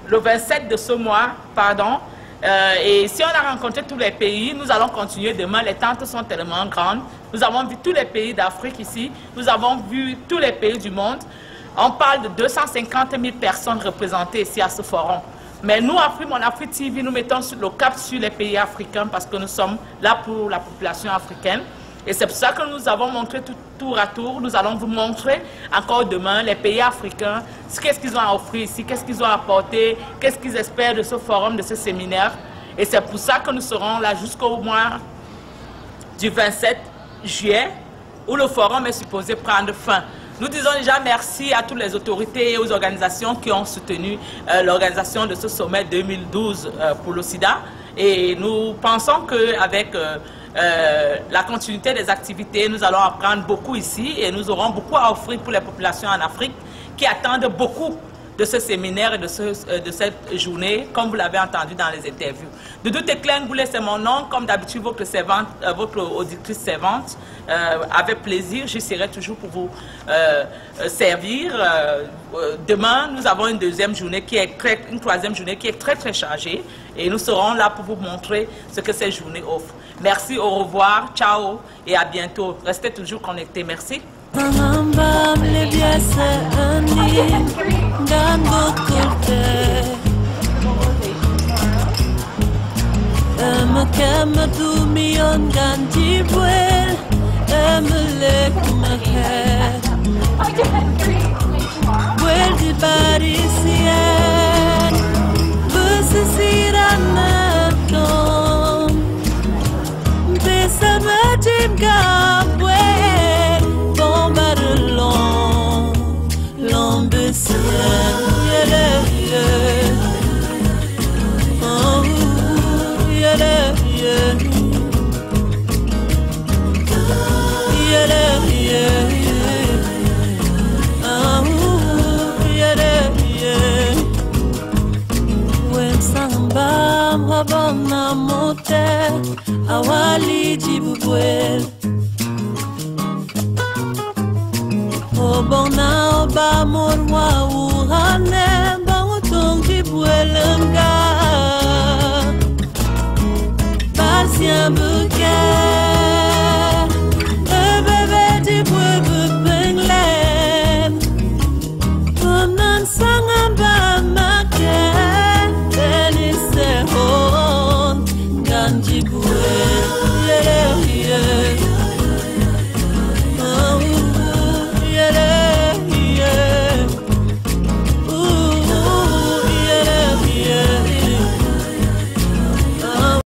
S11: 27 de ce mois, pardon. Et si on a rencontré tous les pays, nous allons continuer demain. Les tentes sont tellement grandes. Nous avons vu tous les pays d'Afrique ici. Nous avons vu tous les pays du monde. On parle de 250 000 personnes représentées ici à ce forum. Mais nous, Afrique Mon Afrique TV, nous mettons le cap sur les pays africains parce que nous sommes là pour la population africaine. Et c'est pour ça que nous avons montré tour à tour. Nous allons vous montrer encore demain les pays africains, qu'est-ce qu'ils ont à offrir ici, qu'est-ce qu'ils ont apporté, qu'est-ce qu'ils espèrent de ce forum, de ce séminaire. Et c'est pour ça que nous serons là jusqu'au mois du 27 juillet où le forum est supposé prendre fin. Nous disons déjà merci à toutes les autorités et aux organisations qui ont soutenu l'organisation de ce sommet 2012 pour le sida. Et nous pensons qu'avec la continuité des activités, nous allons apprendre beaucoup ici et nous aurons beaucoup à offrir pour les populations en Afrique qui attendent beaucoup de ce séminaire et de cette journée, comme vous l'avez entendu dans les interviews. Doudou Teklengoulé, c'est mon nom, comme d'habitude, votre auditrice servante. Avec plaisir, j'y serai toujours pour vous servir. Demain, nous avons une troisième journée qui est très chargée et nous serons là pour vous montrer ce que cette journée offre. Merci, au revoir, ciao et à bientôt. Restez toujours connectés. Merci.
S1: Awali jibubwel Obona oba morwa uhane tient bouquet. Bébé du bois, bouquet, lève. Comme un sang en bas.